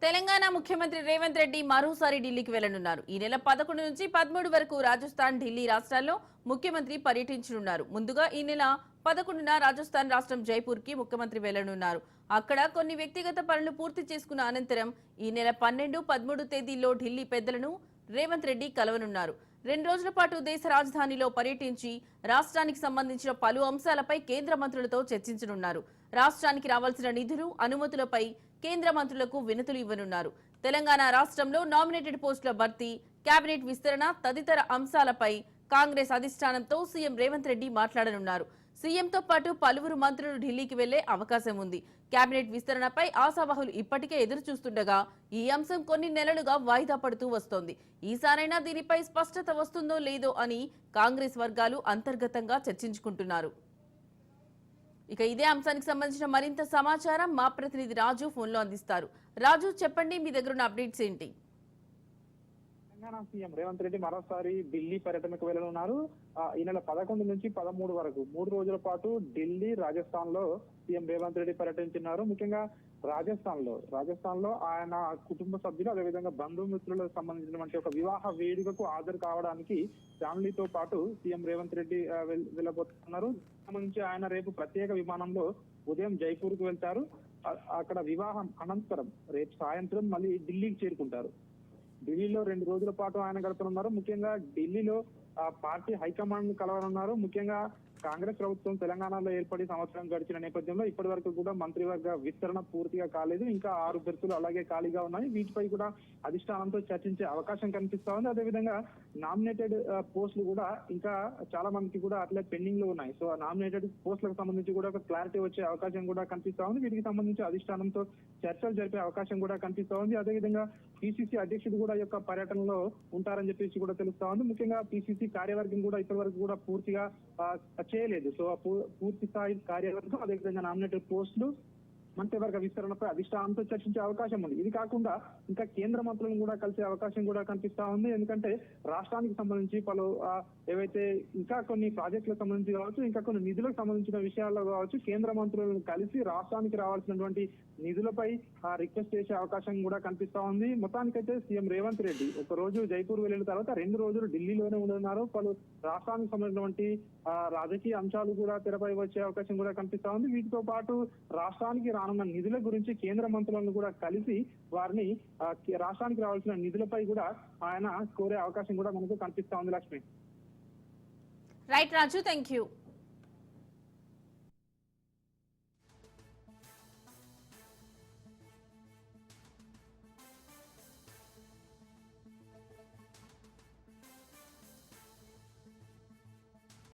తెలంగాణ ముఖ్యమంత్రి రేవంత్ రెడ్డి మరోసారి ఢిల్లీకి వెళ్లనున్నారు. ఈ నెల 11 నుంచి 13 వరకు రాజస్థాన్, ఢిల్లీ రాష్ట్రాల్లో ముఖ్యమంత్రి పర్యటించనున్నారు. ముందుగా ఈ నెల 11న రాజస్థాన్ రాష్ట్రం జైపూర్ కి ముఖ్యమంత్రి వెళ్లనున్నారు. అక్కడ కొన్ని వ్యక్తిగత పనులు పూర్తి చేసుకున్న అనంతరం ఈ నెల 12, 13 తేదీల్లో ఢిల్లీ పెద్దలను రేవంత్ రెడ్డి కలవనున్నారు. 2 రోజుల పాటు దేశ రాజధానిలో పర్యటించి రాష్ట్రానికి సంబంధించిన పలు అంశాలపై కేంద్ర మంత్రులతో చర్చించనున్నారు. రాష్ట్రానికి రావాల్సిన నిధులు, అనుమతులపై కేంద్ర మంత్రులకు వినతులు ఇవ్వనున్నారు. తెలంగాణ రాష్ట్రంలో నామినేటెడ్ పోస్టుల భర్తీ, కేబినెట్ విస్తరణ తదితర అంశాలపై కాంగ్రెస్ అధిష్టానంతో సీఎం రేవంత్ రెడ్డి మాట్లాడనున్నారు. సీఎంతో పాటు పలువురు మంత్రులు ఢిల్లీకి వెళ్లే అవకాశం ఉంది. కేబినెట్ విస్తరణపై ఆశావహులు ఇప్పటికే ఎదురు చూస్తుండగా ఈ అంశం కొన్ని నెలలుగా వాయిదా పడుతూ వస్తోంది. ఈసారైనా దీనిపై స్పష్టత వస్తుందో లేదో అని కాంగ్రెస్ వర్గాలు అంతర్గతంగా చర్చించుకుంటున్నారు. ఇక ఇదే అంశానికి సంబంధించిన మరింత సమాచారం మా ప్రతినిధి రాజు ఫోన్లో అందిస్తారు. రాజు, చెప్పండి, మీ దగ్గర ఉన్న అప్డేట్స్ ఏంటి? తెలంగాణ సీఎం రేవంత్ రెడ్డి మరోసారి ఢిల్లీ పర్యటనకు వెళ్లనున్నారు. ఈ నెల 11 నుంచి 13 వరకు 3 రోజుల పాటు ఢిల్లీ, రాజస్థాన్ లో సీఎం రేవంత్ రెడ్డి పర్యటించున్నారు. ముఖ్యంగా రాజస్థాన్ లో ఆయన కుటుంబ సభ్యులు, అదేవిధంగా బంధుమిత్రులకు సంబంధించినటువంటి ఒక వివాహ వేడుకకు హాజరు కావడానికి ఫ్యామిలీతో పాటు సీఎం రేవంత్ రెడ్డి వెళ్ళబోతున్నారు. సంబంధించి ఆయన రేపు ప్రత్యేక విమానంలో ఉదయం జైపూర్ కు వెళ్తారు. అక్కడ వివాహం అనంతరం రేపు సాయంత్రం మళ్ళీ ఢిల్లీకి చేరుకుంటారు. ఢిల్లీలో 2 రోజుల పాటు ఆయన గడపనున్నారు. ముఖ్యంగా ఢిల్లీలో పార్టీ హైకమాండ్ కలవనున్నారు. ముఖ్యంగా కాంగ్రెస్ ప్రభుత్వం తెలంగాణలో ఏర్పడి సంవత్సరం గడిచిన నేపథ్యంలో ఇప్పటి వరకు కూడా మంత్రివర్గ విస్తరణ పూర్తిగా కాలేదు. ఇంకా 6 బెర్తులు అలాగే ఖాళీగా ఉన్నాయి. వీటిపై కూడా అధిష్టానంతో చర్చించే అవకాశం కనిపిస్తా ఉంది. అదేవిధంగా నామినేటెడ్ పోస్టులు కూడా ఇంకా చాలా మందికి కూడా అట్లే పెండింగ్ లో ఉన్నాయి. సో ఆ నామినేటెడ్ పోస్టులకు సంబంధించి కూడా ఒక క్లారిటీ వచ్చే అవకాశం కూడా కనిపిస్తా ఉంది. వీటికి సంబంధించి అధిష్టానంతో చర్చలు జరిపే అవకాశం కూడా కనిపిస్తా ఉంది. అదేవిధంగా పిసిసి అధ్యక్షుడు కూడా యొక్క పర్యటనలో ఉంటారని చెప్పేసి కూడా తెలుస్తా ఉంది. ముఖ్యంగా పిసిసి కార్యవర్గం కూడా ఇప్పటి వరకు కూడా పూర్తిగా చేయలేదు. సో పూర్తి స్థాయి కార్యవర్గం, అదేవిధంగా నామినేటెడ్ పోస్టులు, మంత్రివర్గ విస్తరణపై అధిష్టానంతో చర్చించే అవకాశం ఉంది. ఇది కాకుండా ఇంకా కేంద్ర మంత్రులను కూడా కలిసే అవకాశం కూడా కనిపిస్తా ఉంది. ఎందుకంటే రాష్ట్రానికి సంబంధించి పలు ఏవైతే ఇంకా కొన్ని ప్రాజెక్టులకు సంబంధించి కావచ్చు, ఇంకా కొన్ని నిధులకు సంబంధించిన విషయాల్లో కావచ్చు, కేంద్ర మంత్రులను కలిసి రాష్ట్రానికి రావాల్సినటువంటి నిధులపై రిక్వెస్ట్ చేసే అవకాశం కూడా కనిపిస్తా ఉంది. మొత్తానికైతే సీఎం రేవంత్ రెడ్డి ఒక రోజు జైపూర్ వెళ్లిన తర్వాత 2 రోజులు ఢిల్లీలోనే ఉండనున్నారు. పలు రాష్ట్రానికి సంబంధించినటువంటి రాజకీయ అంశాలు కూడా తెరపై వచ్చే అవకాశం కూడా కనిపిస్తా ఉంది. వీటితో పాటు రాష్ట్రానికి రానున్న నిధుల గురించి కేంద్ర మంత్రులను కూడా కలిసి వారిని రాష్ట్రానికి రావాల్సిన నిధులపై కూడా ఆయన కోరే అవకాశం కూడా మనకు కనిపిస్తా ఉంది. Lakshmi. Right Raju, thank you.